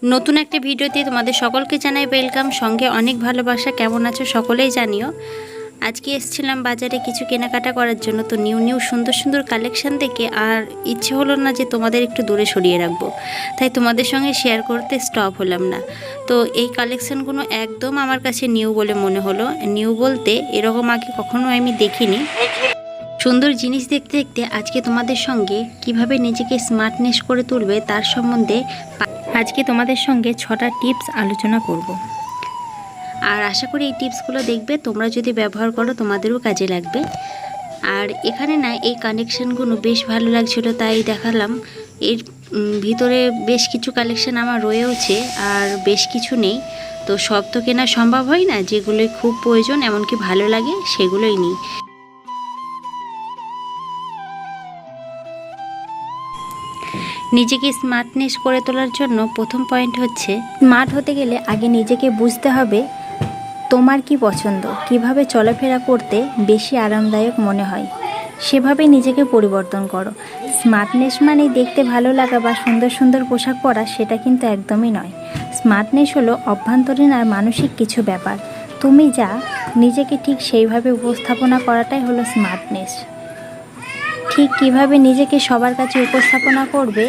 নতুন একটা ভিডিওতে তোমাদের সকলকে জানাই ওয়েলকাম। সঙ্গে অনেক ভালোবাসা। কেমন আছো সকলেই জানিও। আজকে এসেছিলাম বাজারে কিছু কেনাকাটা করার জন্য। তো নিউ সুন্দর সুন্দর কালেকশান দেখে আর ইচ্ছে হলো না যে তোমাদের একটু দূরে সরিয়ে রাখবো, তাই তোমাদের সঙ্গে শেয়ার করতে স্টপ হলাম না। তো এই কালেকশানগুলো একদম আমার কাছে নিউ বলে মনে হলো। নিউ বলতে এরকম আগে কখনো আমি দেখিনি। সুন্দর জিনিস দেখতে দেখতে আজকে তোমাদের সঙ্গে কিভাবে নিজেকে স্মার্টনেস করে তুলবে তার সম্বন্ধে আজকে তোমাদের সঙ্গে 6টা টিপস আলোচনা করব। আর আশা করি এই টিপসগুলো দেখবে, তোমরা যদি ব্যবহার করো তোমাদেরও কাজে লাগবে। আর এখানে না এই কালেকশানগুলো বেশ ভালো লাগছিলো, তাই দেখালাম। এর ভিতরে বেশ কিছু কালেকশান আমার রয়েওছে আর বেশ কিছু নেই। তো সব তো কেনা সম্ভব হয় না, যেগুলোই খুব প্রয়োজন এমনকি ভালো লাগে সেগুলোই নিই। নিজেকে স্মার্টনেস করে তোলার জন্য প্রথম পয়েন্ট হচ্ছে, স্মার্ট হতে গেলে আগে নিজেকে বুঝতে হবে তোমার কি পছন্দ, কিভাবে চলাফেরা করতে বেশি আরামদায়ক মনে হয়, সেভাবে নিজেকে পরিবর্তন করো। স্মার্টনেস মানে দেখতে ভালো লাগা বা সুন্দর সুন্দর পোশাক পরা, সেটা কিন্তু একদমই নয়। স্মার্টনেস হলো অভ্যন্তরীণ আর মানসিক কিছু ব্যাপার। তুমি যা নিজেকে ঠিক সেইভাবে উপস্থাপনা করাটাই হলো স্মার্টনেস। ঠিক কিভাবে নিজেকে সবার কাছে উপস্থাপনা করবে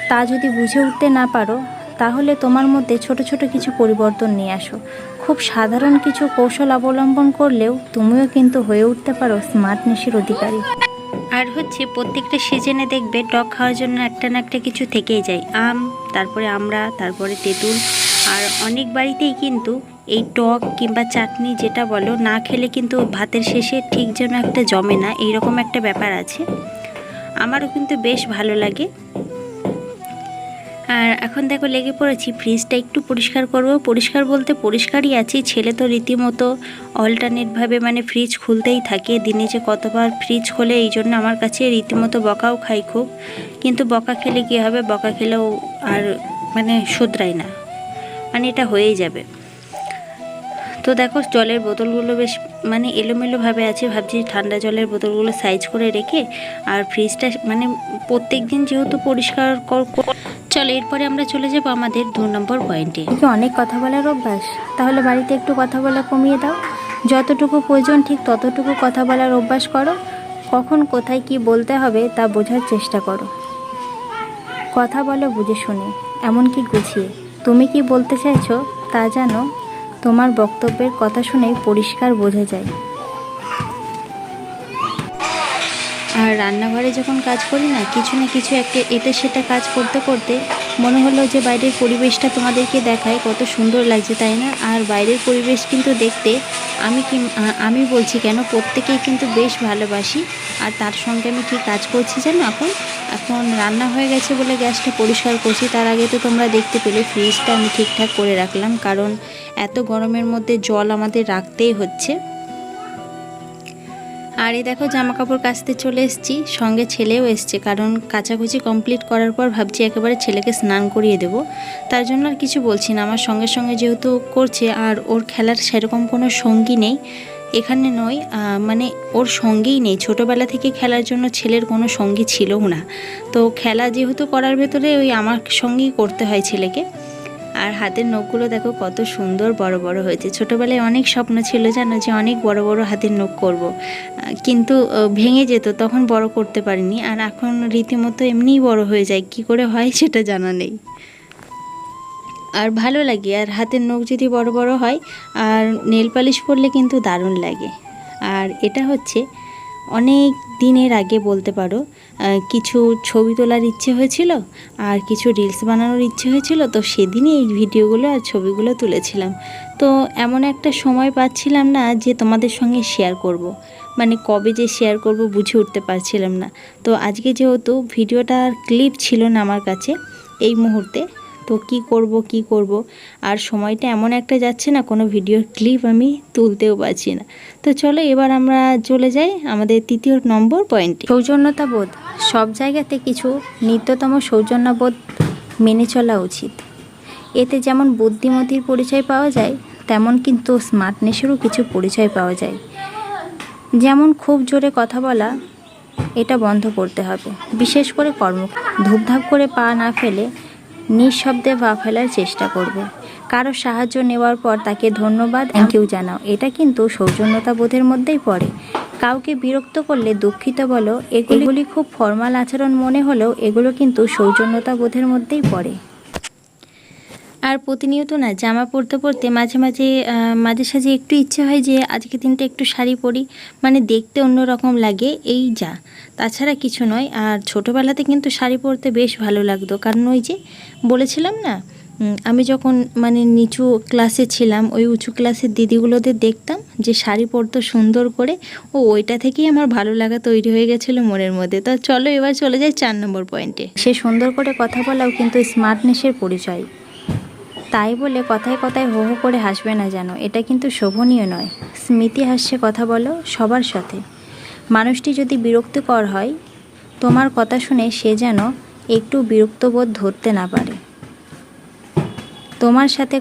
তা যদি বুঝে উঠতে না পারো, তাহলে তোমার মধ্যে ছোট ছোট কিছু পরিবর্তন নিয়ে আসো। খুব সাধারণ কিছু কৌশল অবলম্বন করলেও তুমিও কিন্তু হয়ে উঠতে পারো স্মার্টনেসের অধিকারী। আর হচ্ছে প্রত্যেকটা সিজনে দেখবে টক খাওয়ার জন্য একটা না একটা কিছু থেকেই যায়। আম, তারপরে আমড়া, তারপরে তেঁতুল। আর অনেক বাড়িতেই কিন্তু এই টক কিংবা চাটনি যেটা বলো, না খেলে কিন্তু ভাতের শেষে ঠিক যেন একটা জমে না, এইরকম একটা ব্যাপার আছে। আমারও কিন্তু বেশ ভালো লাগে। আর এখন দেখো লেগে পড়েছি ফ্রিজটা একটু পরিষ্কার করব। পরিষ্কার বলতে পরিষ্কারই আছি, ছেলে তো রীতিমতো অল্টারনেটভাবে মানে ফ্রিজ খুলতেই থাকে। দিনে যে কতবার ফ্রিজ খোলে, এই জন্য আমার কাছে রীতিমতো বকাও খাই খুব। কিন্তু বকা খেলে কী হবে, বকা খেলেও আর মানে শুধরাই না, মানে এটা হয়েই যাবে। তো দেখো জলের বোতলগুলো বেশ মানে এলোমেলোভাবে আছে। ভাবছি ঠান্ডা জলের বোতলগুলো সাইজ করে রেখে আর ফ্রিজটা মানে প্রত্যেক দিন যেহেতু পরিষ্কার চলো এরপরে আমরা চলে যাব আমাদের 2 নম্বর পয়েন্টে। অনেক কথা বলার অভ্যাস, তাহলে বাড়িতে একটু কথা বলা কমিয়ে দাও। যতটুকু প্রয়োজন ঠিক ততটুকু কথা বলার অভ্যাস করো। কখন কোথায় কি বলতে হবে তা বোঝার চেষ্টা করো। কথা বলো বুঝে শুনে, এমনকি গুছিয়ে। তুমি কি বলতে চাইছো তা জানো, তোমার বক্তব্যের কথা শুনেই পরিষ্কার বোঝা যায়। আর রান্নাঘরে যখন কাজ করি না, কিছু না কিছু একটা এটা সেটা কাজ করতে করতে মনে হলো যে বাইরের পরিবেশটা তোমাদেরকে দেখায়, কত সুন্দর লাগছে তাই না? আর বাইরের পরিবেশ কিন্তু দেখতে আমি বলছি কেন, প্রত্যেকেই কিন্তু বেশ ভালোবাসি। আর তার সঙ্গে আমি কি কাজ করছি জানো, এখন রান্না হয়ে গেছে বলে গ্যাসটা পরিষ্কার করছি। তার আগে তো তোমরা দেখতে পেলে ফ্রিজটা আমি ঠিকঠাক করে রাখলাম, কারণ এত গরমের মধ্যে জল আমাদের রাখতেই হচ্ছে। আর এই দেখো জামা কাপড় কাচতে চলে এসেছি, সঙ্গে ছেলেও এসছে, কারণ কাচাকুচি কমপ্লিট করার পর ভাবছি একেবারে ছেলেকে স্নান করিয়ে দেব। তার জন্য আর কিছু বলছি না, আমার সঙ্গে সঙ্গে যেহেতু করছে আর ওর খেলার সেরকম কোনো সঙ্গী নেই এখানে নয়, মানে ওর সঙ্গেই নেই। ছোটোবেলা থেকে খেলার জন্য ছেলের কোনো সঙ্গী ছিলও না। তো খেলা যেহেতু করার ভেতরে ওই আমার সঙ্গেই করতে হয় ছেলেকে। আর হাতের নখগুলো দেখো কত সুন্দর বড় বড় হয়েছে। ছোটোবেলায় অনেক স্বপ্ন ছিল জানো, যে অনেক বড় বড় হাতের নখ করব, কিন্তু ভেঙে যেত, তখন বড় করতে পারিনি। আর এখন রীতিমতো এমনিই বড় হয়ে যায়, কি করে হয় সেটা জানা নেই। আর ভালো লাগে, আর হাতের নখ যদি বড় বড় হয় আর নেল পালিশ করলে কিন্তু দারুণ লাগে। আর এটা হচ্ছে অনেক দিনের আগে বলতে পারো, কিছু ছবি তোলার ইচ্ছে হয়েছিল আর কিছু রিলস বানানোর ইচ্ছে হয়েছিল। তো সেদিনই এই ভিডিওগুলো আর ছবিগুলো তুলেছিলাম। তো এমন একটা সময় পাচ্ছিলাম না যে তোমাদের সঙ্গে শেয়ার করব, মানে কবে যে শেয়ার করব বুঝে উঠতে পারছিলাম না। তো আজকে যেহেতু ভিডিওটার ক্লিপ ছিল না আমার কাছে এই মুহূর্তে, তো কি করব আর সময়টা এমন একটা যাচ্ছে না, কোনো ভিডিওর ক্লিপ আমি তুলতেও পারছি না। তো চলো এবার আমরা চলে যাই আমাদের 3 নম্বর পয়েন্টে। সৌজন্যতাবোধ। সব জায়গাতে কিছু নিত্যতম সৌজন্যবোধ মেনে চলা উচিত। এতে যেমন বুদ্ধিমতির পরিচয় পাওয়া যায়, তেমন কিন্তু স্মার্টনেসেরও কিছু পরিচয় পাওয়া যায়। যেমন খুব জোরে কথা বলা, এটা বন্ধ করতে হবে, বিশেষ করে ধূপধাপ করে পা না ফেলে নিঃশব্দে পা ফেলার চেষ্টা করবে। কারো সাহায্য নেওয়ার পর তাকে ধন্যবাদ থ্যাংক ইউ জানাও, এটা কিন্তু সৌজন্যতা বোধের মধ্যেই পড়ে। কাউকে বিরক্ত করলে দুঃখিত বলো, এগুলি খুব ফর্মাল আচরণ মনে হলেও এগুলো কিন্তু সৌজন্যতা বোধের মধ্যেই পড়ে। আর প্রতিনিয়ত না জামা পরতে পরতে মাঝে সাঝে একটু ইচ্ছে হয় যে আজকে দিনটা একটু শাড়ি পরি, মানে দেখতে অন্যরকম লাগে, এই যা, তাছাড়া কিছু নয়। আর ছোটোবেলাতে কিন্তু শাড়ি পরতে বেশ ভালো লাগতো, কারণ ওই যে বলেছিলাম না, আমি যখন মানে নিচু ক্লাসে ছিলাম, ওই উঁচু ক্লাসের দিদিগুলোদের দেখতাম যে শাড়ি পরতো সুন্দর করে, ওইটা থেকেই আমার ভালো লাগা তৈরি হয়ে গেছিলো মনের মধ্যে। তো চলো এবার চলে যাই 4 নম্বর পয়েন্টে। সে সুন্দর করে কথা বলাও কিন্তু স্মার্টনেসের পরিচয়। তাই বলে কথায় কথায় হো হো করে হাসবে না যেন, এটা কিন্তু শোভনীয় নয়। স্মৃতি হাস্যে কথা বলো সবার সাথে। মানুষটি যদি বিরক্তিকর হয়, তোমার কথা শুনে সে যেন একটু বিরক্তবোধ ধরতে না পারে। তোমার সাথে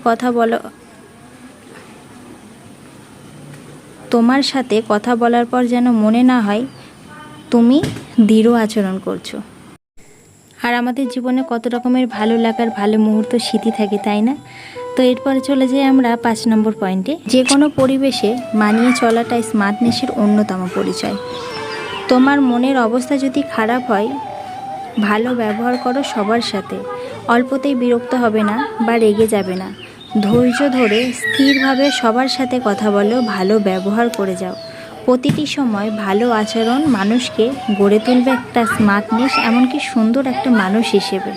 কথা বলার পর যেন মনে না হয় তুমি দৃঢ় আচরণ করছো। আর আমাদের জীবনে কত রকমের ভালো লাগার ভালো মুহূর্ত স্মৃতি থাকে, তাই না? তো এরপরে চলে যাই আমরা 5 নম্বর পয়েন্টে। যে কোনো পরিবেশে মানিয়ে চলাটাই স্মার্টনেসের অন্যতম পরিচয়। তোমার মনের অবস্থা যদি খারাপ হয়, ভালো ব্যবহার করো সবার সাথে। অল্পতেই বিরক্ত হবে না বা রেগে যাবে না। ধৈর্য ধরে স্থিরভাবে সবার সাথে কথা বলো, ভালো ব্যবহার করে যাও। প্রতিটি সময় ভালো আচরণ মানুষকে গড়ে তুলবে একটা স্মার্টনেস, এমনকি সুন্দর একটা মানুষ হিসেবে।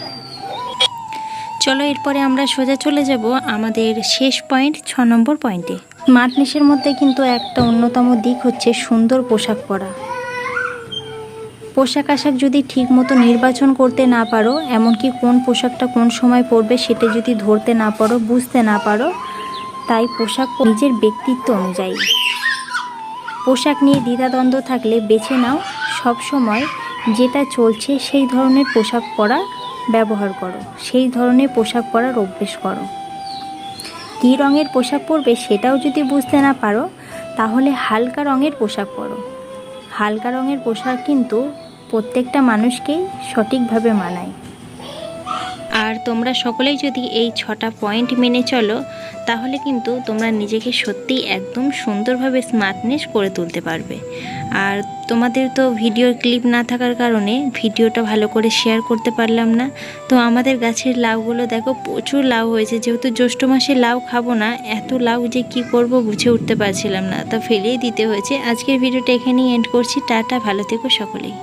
চলো এরপরে আমরা সোজা চলে যাব আমাদের শেষ পয়েন্ট 6 নম্বর পয়েন্টে। স্মার্টনেসের মধ্যে কিন্তু একটা অন্যতম দিক হচ্ছে সুন্দর পোশাক পরা। পোশাক আশাক যদি ঠিক মতো নির্বাচন করতে না পারো, এমনকি কোন পোশাকটা কোন সময় পরবে সেটা যদি ধরতে না পারো, বুঝতে না পারো, তাই পোশাক নিজের ব্যক্তিত্ব অনুযায়ী। পোশাক নিয়ে দ্বিধাদ্বন্দ্ব থাকলে বেছে নাও সব সময় যেটা চলছে সেই ধরনের পোশাক পরা ব্যবহার করো, সেই ধরনের পোশাক পরার অভ্যেস করো। কী রঙের পোশাক পরবে সেটাও যদি বুঝতে না পারো, তাহলে হালকা রঙের পোশাক পরো। হালকা রঙের পোশাক কিন্তু প্রত্যেকটা মানুষকেই সঠিকভাবে মানায়। আর তোমরা সকলেই যদি এই 6টা পয়েন্ট মেনে চলো, তাহলে কিন্তু তোমরা নিজেকে সত্যিই একদম সুন্দরভাবে স্মার্টনেস করে তুলতে পারবে। আর তোমাদের তো ভিডিওর ক্লিপ না থাকার কারণে ভিডিওটা ভালো করে শেয়ার করতে পারলাম না। তো আমাদের গাছের লাউগুলো দেখো, প্রচুর লাউ হয়েছে। যেহেতু জ্যৈষ্ঠ মাসে লাউ খাবো না, এত লাউ যে কি করব বুঝে উঠতে পারছিলাম না, তা ফেলেই দিতে হয়েছে। আজকের ভিডিওটা এখানেই এন্ড করছি। টাটা, ভালো থেকো সকলেই।